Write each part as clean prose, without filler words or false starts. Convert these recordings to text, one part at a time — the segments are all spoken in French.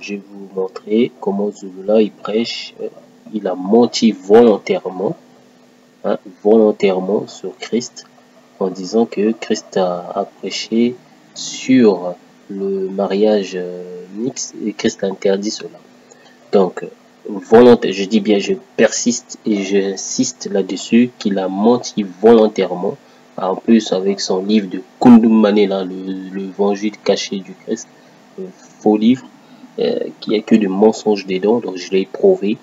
je vais vous montrer comment Zulula il prêche. Il a menti volontairement, hein, volontairement sur Christ, en disant que Christ a prêché sur le mariage mixte et Christ a interdit cela. Donc, volontaire, je dis bien, je persiste et j'insiste là-dessus qu'il a menti volontairement. En plus, avec son livre de Kundumane, là, l'évangile caché du Christ, faux livre, qui a que de mensonges dedans, donc je l'ai prouvé.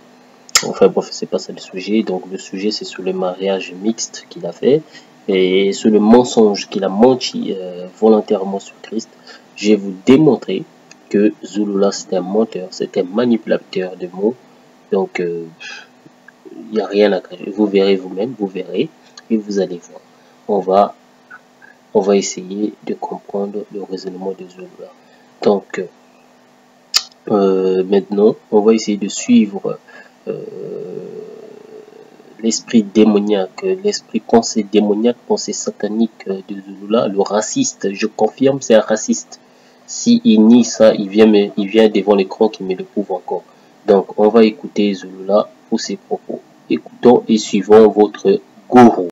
Enfin bref, c'est pas ça le sujet. Donc le sujet c'est sur le mariage mixte qu'il a fait et sur le mensonge qu'il a menti volontairement sur Christ. Je vais vous démontrer que Zulula c'est un menteur, c'est un manipulateur de mots. Donc il n'y a rien à cacher. Vous verrez vous-même, vous verrez et vous allez voir. On va essayer de comprendre le raisonnement de Zulula. Donc maintenant, on va essayer de suivre l'esprit démoniaque, l'esprit pensée démoniaque, pensée satanique de Zulula, le raciste. Je confirme, c'est un raciste. Si il nie ça, il vient devant l'écran qui me le prouve encore. Donc, on va écouter Zulula pour ses propos. Écoutons et suivons votre gourou.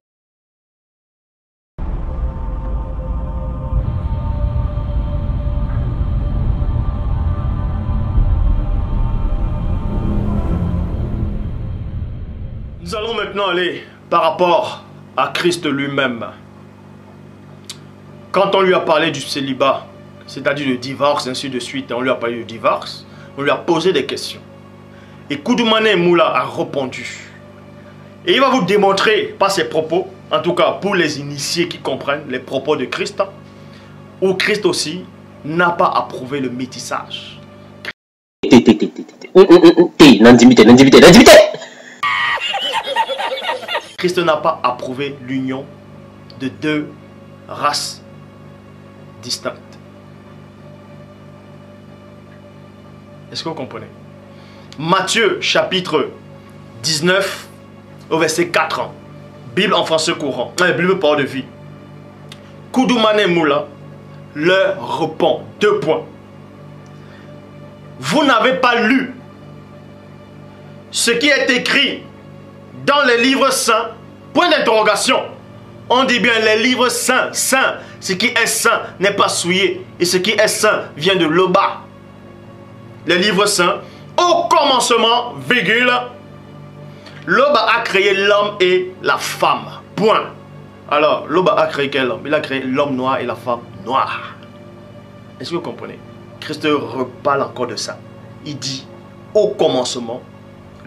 Nous allons maintenant aller par rapport à Christ lui-même. Quand on lui a parlé du célibat, c'est-à-dire le divorce, ainsi de suite, on lui a parlé du divorce, on lui a posé des questions. Et Kundumane Moula a répondu. Et il va vous démontrer par ses propos, en tout cas pour les initiés qui comprennent les propos de Christ, où Christ aussi n'a pas approuvé le métissage. Christ n'a pas approuvé l'union de deux races distinctes. Est-ce que vous comprenez? Matthieu chapitre 19 au verset 4. Bible en français courant. Bible parole de vie. Kundumane Moula leur répond. 2 points. Vous n'avez pas lu ce qui est écrit dans les livres saints, point d'interrogation. On dit bien les livres saints, saint. Ce qui est saint n'est pas souillé. Et ce qui est saint vient de Loba. Les livres saints, au commencement, virgule, Loba a créé l'homme et la femme. Point. Alors, Loba a créé quel homme? Il a créé l'homme noir et la femme noire. Est-ce que vous comprenez? Christ reparle encore de ça. Il dit, au commencement,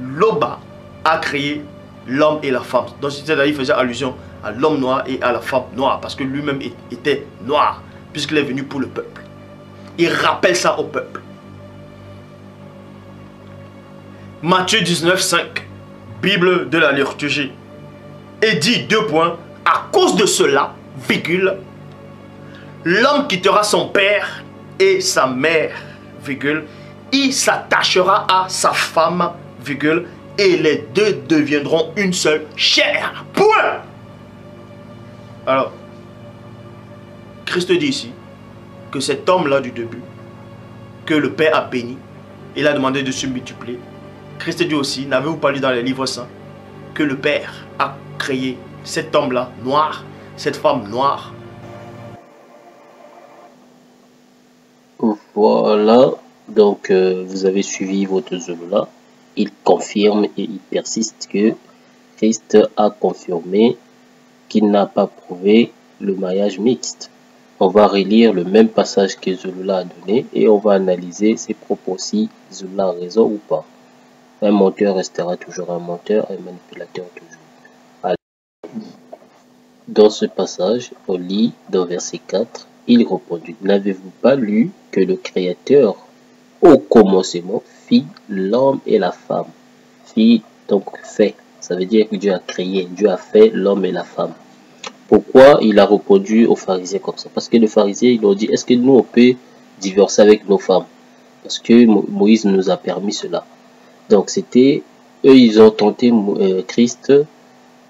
Loba a créé l'homme et la femme. Donc c'est-à-dire il faisait allusion à l'homme noir et à la femme noire, parce que lui-même était noir, puisqu'il est venu pour le peuple. Il rappelle ça au peuple. Matthieu 19, 5, Bible de la liturgie, et dit 2 points, à cause de cela, virgule, l'homme quittera son père et sa mère, virgule, il s'attachera à sa femme, virgule, et les deux deviendront une seule chair. Point. Alors, Christ dit ici que cet homme-là du début, que le Père a béni, il a demandé de se multiplier. Christ dit aussi, n'avez-vous pas lu dans les livres saints, que le Père a créé cet homme-là noir, cette femme noire. Voilà, donc vous avez suivi votre Zulula. Il confirme et il persiste que Christ a confirmé qu'il n'a pas prouvé le mariage mixte. On va relire le même passage que Zulula a donné et on va analyser ses propos si Zulula a raison ou pas. Un menteur restera toujours un menteur, un manipulateur toujours. Alors, dans ce passage, on lit dans verset 4, il répondit, n'avez-vous pas lu que le Créateur au commencement fit l'homme et la femme? Fit donc fait, ça veut dire que Dieu a créé, Dieu a fait l'homme et la femme. Pourquoi il a répondu aux pharisiens comme ça? Parce que les pharisiens ils ont dit, est-ce que nous on peut divorcer avec nos femmes? Parce que Moïse nous a permis cela. Donc c'était, eux ils ont tenté Christ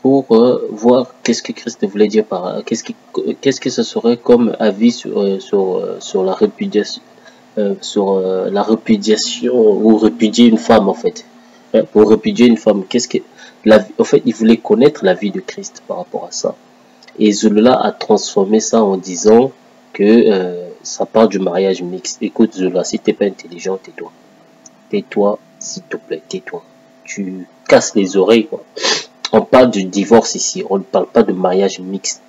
pour voir qu'est-ce que Christ voulait dire par qu'est-ce que ce serait comme avis sur la répudiation, sur la répudiation ou répudier une femme en fait. Pour répudier une femme, qu'est-ce que en fait, il voulait connaître la vie de Christ par rapport à ça. Et Zola a transformé ça en disant que ça part du mariage mixte. Écoute Zola, si t'es pas intelligent, tais-toi. Tais-toi, s'il te plaît, tais-toi. Tu casses les oreilles, quoi. On parle du divorce ici, on ne parle pas de mariage mixte.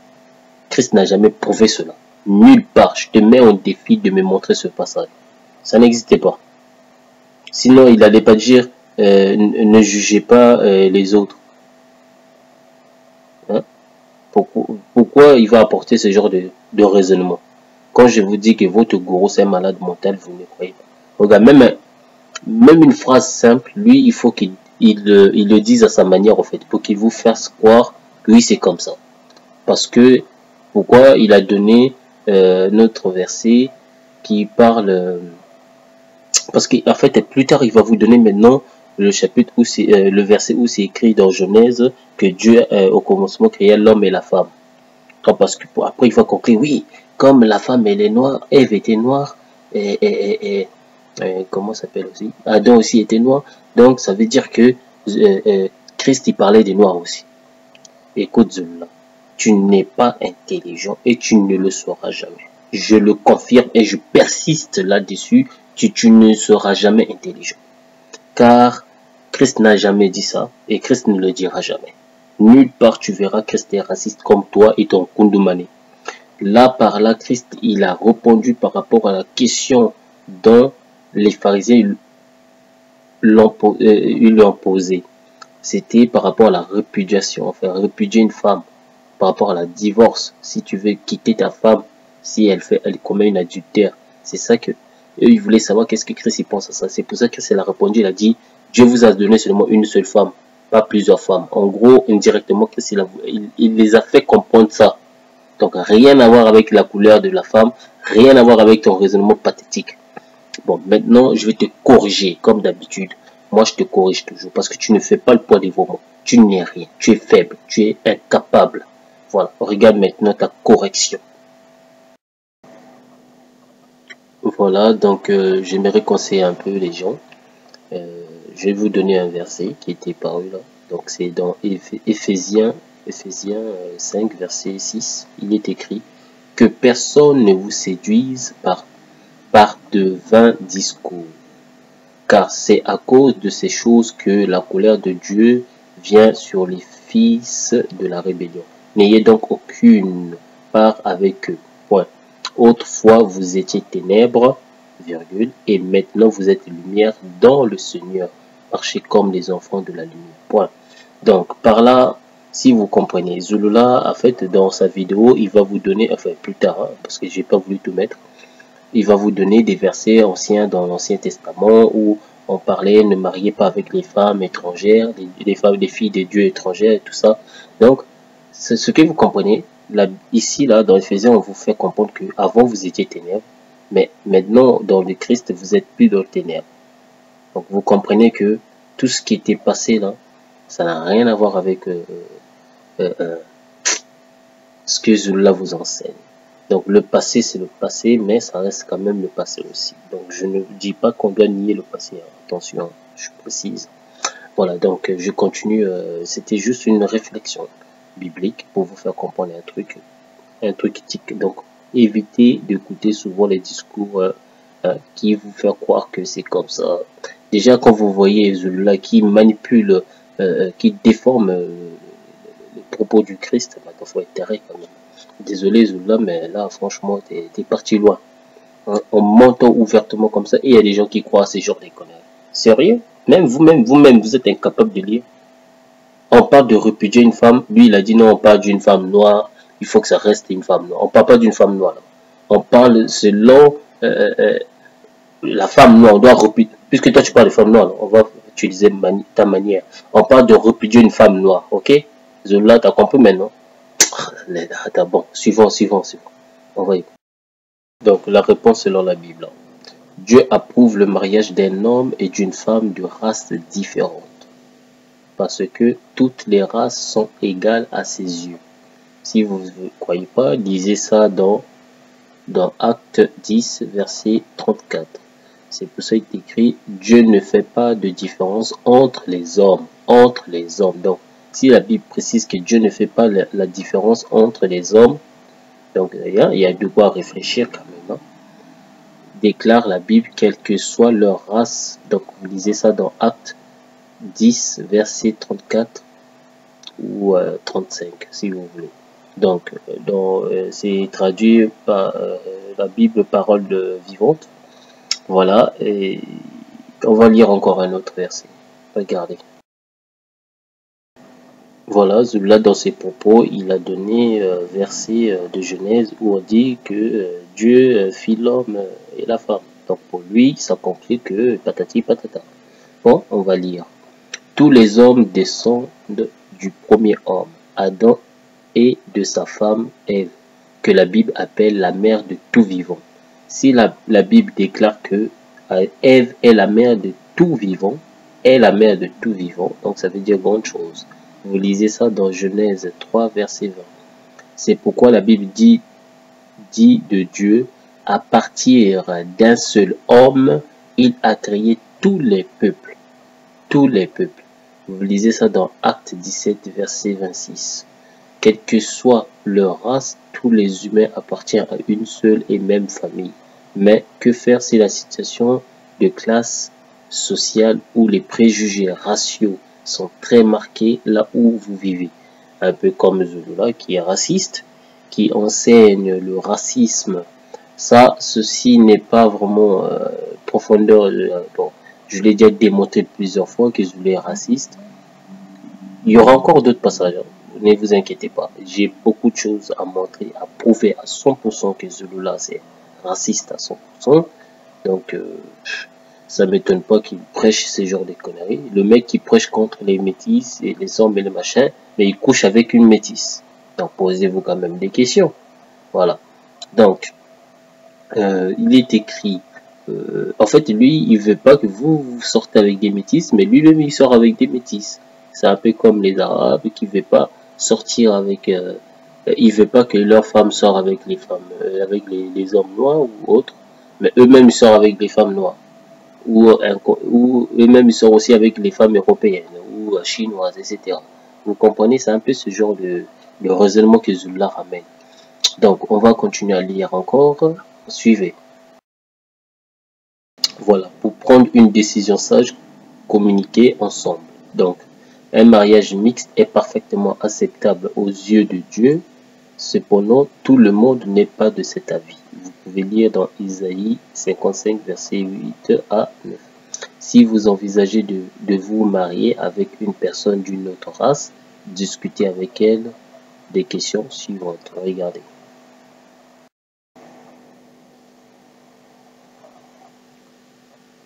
Christ n'a jamais prouvé cela. Nulle part. Je te mets au défi de me montrer ce passage. Ça n'existait pas. Sinon, il n'allait pas dire ne jugez pas les autres. Hein? Pourquoi il va apporter ce genre de raisonnement? Quand je vous dis que votre gourou c'est un malade mental, vous ne croyez pas. Regarde, même une phrase simple, lui, il faut qu'il le dise à sa manière, en fait, pour qu'il vous fasse croire que oui, c'est comme ça. Parce que, pourquoi il a donné notre verset qui parle... parce qu'en fait, plus tard, il va vous donner maintenant le chapitre où c'est le verset où c'est écrit dans Genèse que Dieu, au commencement, créa l'homme et la femme. Parce que après, il va conclure, oui, comme la femme, elle est noire, Ève était noire, et comment ça s'appelle aussi? Adam aussi était noir. Donc, ça veut dire que Christ, il parlait des noirs aussi. Écoute, Zola, tu n'es pas intelligent et tu ne le seras jamais. Je le confirme et je persiste là-dessus. Tu ne seras jamais intelligent. Car Christ n'a jamais dit ça et Christ ne le dira jamais. Nulle part tu verras Christ est raciste comme toi et ton Kundumane. Là, par là, Christ, il a répondu par rapport à la question dont les pharisiens lui ont posé. C'était par rapport à la répudiation, enfin répudier une femme, par rapport à la divorce. Si tu veux quitter ta femme, si elle commet une adultère, c'est ça que eux ils voulaient savoir qu'est-ce que Christ il pense à ça. C'est pour ça que Christ a répondu, il a dit Dieu vous a donné seulement une seule femme, pas plusieurs femmes. En gros, indirectement, Christ il les a fait comprendre ça. Donc rien à voir avec la couleur de la femme, rien à voir avec ton raisonnement pathétique. Bon, maintenant, je vais te corriger, comme d'habitude. Moi, je te corrige toujours, parce que tu ne fais pas le poids des mots. Tu n'es rien, tu es faible, tu es incapable. Voilà, regarde maintenant ta correction. Voilà, donc j'aimerais conseiller un peu les gens. Je vais vous donner un verset qui était paru là. Donc c'est dans Éphésiens 5, verset 6. Il est écrit que personne ne vous séduise par de vains discours. Car c'est à cause de ces choses que la colère de Dieu vient sur les fils de la rébellion. N'ayez donc aucune part avec eux. Point. Autrefois vous étiez ténèbres, virgule, et maintenant vous êtes lumière dans le Seigneur. Marchez comme les enfants de la lumière. Point. Donc par là, si vous comprenez, Zulula, en fait, dans sa vidéo, il va vous donner, enfin plus tard, hein, parce que j'ai pas voulu tout mettre, il va vous donner des versets anciens dans l'Ancien Testament où on parlait ne mariez pas avec les femmes étrangères, les filles des dieux étrangères et tout ça. Donc, c'est ce que vous comprenez. Là, ici, là, dans Éphésiens, on vous fait comprendre que avant vous étiez ténèbres, mais maintenant, dans le Christ, vous êtes plus dans le ténèbres. Donc, vous comprenez que tout ce qui était passé là, ça n'a rien à voir avec ce que Zulula vous enseigne. Donc le passé c'est le passé, mais ça reste quand même le passé aussi. Donc je ne dis pas qu'on doit nier le passé, hein. Attention, je précise. Voilà, donc je continue, c'était juste une réflexion biblique pour vous faire comprendre un truc éthique. Donc évitez d'écouter souvent les discours qui vous font croire que c'est comme ça. Déjà quand vous voyez Zulula qui manipule, qui déforme les propos du Christ, bah, il faut être terré quand même. Désolé Zulula, mais là franchement t'es parti loin. Hein, en mentant ouvertement comme ça, et il y a des gens qui croient à ces genres de conneries. Sérieux? Même vous-même, vous êtes incapable de lire. On parle de répudier une femme, lui il a dit non, on parle d'une femme noire, il faut que ça reste une femme noire. On parle pas d'une femme noire. Là. On parle selon la femme noire, on doit répudier. Puisque toi tu parles de femme noire, là, on va utiliser ta manière. On parle de répudier une femme noire, ok? Zulula, t'as compris maintenant? Attends, bon, suivant. On va y. Donc, la réponse selon la Bible. Dieu approuve le mariage d'un homme et d'une femme de races différentes. Parce que toutes les races sont égales à ses yeux. Si vous ne croyez pas, lisez ça dans dans Acte 10, verset 34. C'est pour ça qu'il est écrit « Dieu ne fait pas de différence entre les hommes. » Entre les hommes. Donc, si la Bible précise que Dieu ne fait pas la différence entre les hommes, donc il y a de quoi réfléchir quand même. Hein. Déclare la Bible, quelle que soit leur race. Donc, vous lisez ça dans Acte 10, verset 34 ou 35, si vous voulez. Donc, c'est traduit par la Bible, parole vivante. Voilà, et on va lire encore un autre verset. Regardez. Voilà, là dans ses propos, il a donné verset de Genèse où on dit que Dieu fit l'homme et la femme. Donc pour lui, ça conclut que patati patata. Bon, on va lire. Tous les hommes descendent du premier homme, Adam, et de sa femme Ève, que la Bible appelle la mère de tout vivant. Si la Bible déclare que Ève est la mère de tout vivant, donc ça veut dire grande chose. Vous lisez ça dans Genèse 3, verset 20. C'est pourquoi la Bible dit de Dieu, à partir d'un seul homme, il a créé tous les peuples. Tous les peuples. Vous lisez ça dans Acte 17, verset 26. Quelle que soit leur race, tous les humains appartiennent à une seule et même famille. Mais que faire si la situation de classe sociale ou les préjugés raciaux sont très marqués là où vous vivez? Un peu comme Zulula qui est raciste, qui enseigne le racisme. Ça, ceci n'est pas vraiment profondeur. Bon, je l'ai déjà démontré plusieurs fois que Zulula est raciste. Il y aura encore d'autres passages. Ne vous inquiétez pas. J'ai beaucoup de choses à montrer, à prouver à 100% que Zulula c'est raciste à 100%. Donc, ça m'étonne pas qu'il prêche ce genre de conneries. Le mec qui prêche contre les métis et les hommes et les machins, mais il couche avec une métisse. Donc, posez-vous quand même des questions. Voilà. Donc, il est écrit... en fait, lui, il veut pas que vous sortez avec des métis, mais lui-même, il sort avec des métis. C'est un peu comme les Arabes qui ne veulent pas sortir avec... ils ne veulent pas que leurs femmes sortent avec les femmes, avec les hommes noirs ou autres, mais eux-mêmes, ils sortent avec les femmes noires. Ou eux-mêmes, ils sortent aussi avec les femmes européennes ou chinoises, etc. Vous comprenez, c'est un peu ce genre de raisonnement que Zulula ramène. Donc, on va continuer à lire encore. Suivez. Voilà, pour prendre une décision sage, communiquer ensemble. Donc, un mariage mixte est parfaitement acceptable aux yeux de Dieu. Cependant, tout le monde n'est pas de cet avis. Vous pouvez lire dans Isaïe 55, verset 8 à 9. Si vous envisagez de vous marier avec une personne d'une autre race, discutez avec elle des questions suivantes. Regardez.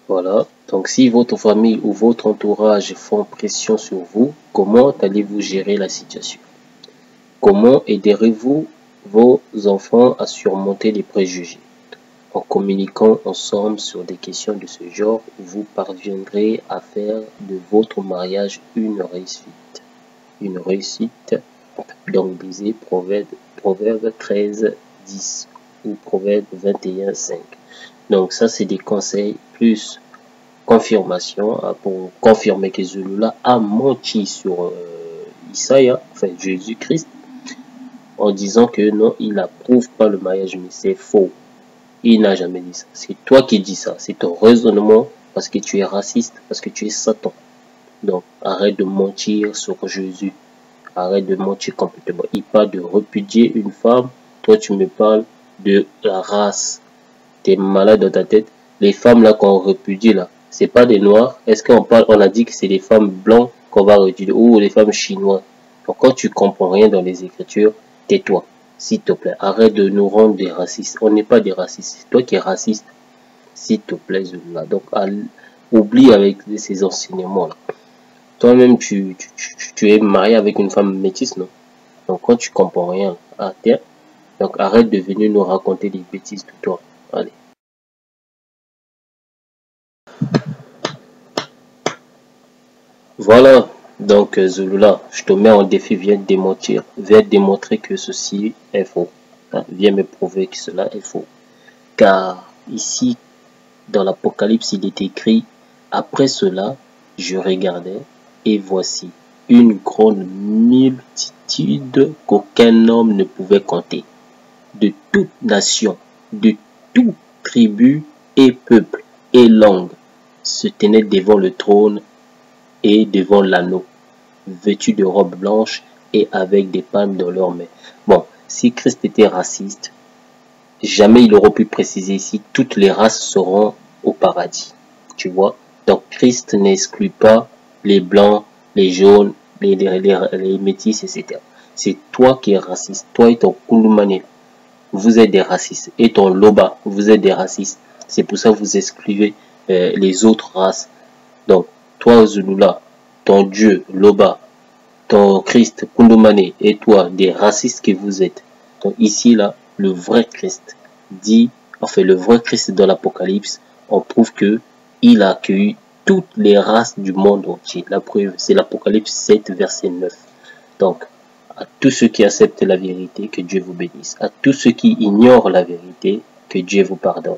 Voilà. Donc, si votre famille ou votre entourage font pression sur vous, comment allez-vous gérer la situation? Comment aiderez-vous vos enfants à surmonter les préjugés? En communiquant ensemble sur des questions de ce genre, vous parviendrez à faire de votre mariage une réussite. Une réussite. Donc, lisez Proverbe 13, 10 ou Proverbe 21, 5. Donc, ça, c'est des conseils plus confirmation pour confirmer que Zulula a menti sur Isaïe, enfin Jésus-Christ, en disant que non, il n'approuve pas le mariage, mais c'est faux. Il n'a jamais dit ça. C'est toi qui dis ça. C'est ton raisonnement parce que tu es raciste, parce que tu es Satan. Donc, arrête de mentir sur Jésus. Arrête de mentir complètement. Il parle de repudier une femme. Toi, tu me parles de la race. Tu es malade dans ta tête. Les femmes là qu'on repudie là, c'est pas des noirs. Est-ce qu'on parle, on a dit que c'est des femmes blancs qu'on va repudier ou les femmes chinoises. Donc, quand tu comprends rien dans les Écritures, tais-toi. S'il te plaît, arrête de nous rendre des racistes. On n'est pas des racistes. C'est toi qui es raciste. S'il te plaît, Zulula. Donc, oublie avec ces enseignements-là. Toi-même, tu es marié avec une femme métisse, non? Donc, quand tu comprends rien, tiens. Donc, arrête de venir nous raconter des bêtises de toi. Allez. Voilà. Donc, Zulula, je te mets en défi, viens démontrer que ceci est faux. vient me prouver que cela est faux. Car ici, dans l'Apocalypse, il est écrit, après cela, je regardais, et voici une grande multitude qu'aucun homme ne pouvait compter, de toute nation, de toute tribu et peuple et langue, se tenaient devant le trône et devant l'anneau, vêtus de robes blanches et avec des palmes dans leurs mains. Bon, si Christ était raciste, jamais il aurait pu préciser ici, toutes les races seront au paradis. Tu vois? Donc Christ n'exclut pas les blancs, les jaunes, les métis, etc. C'est toi qui es raciste. Toi et ton Kouloumane, vous êtes des racistes. Et ton Loba, vous êtes des racistes. C'est pour ça que vous excluez les autres races. Donc, toi Zulula, ton Dieu, Loba, ton Christ, Kouloumane, et toi, des racistes que vous êtes. Donc ici, là, le vrai Christ dit, enfin le vrai Christ dans l'Apocalypse, on prouve que il a accueilli toutes les races du monde entier. La preuve, c'est l'Apocalypse 7, verset 9. Donc, à tous ceux qui acceptent la vérité, que Dieu vous bénisse. À tous ceux qui ignorent la vérité, que Dieu vous pardonne.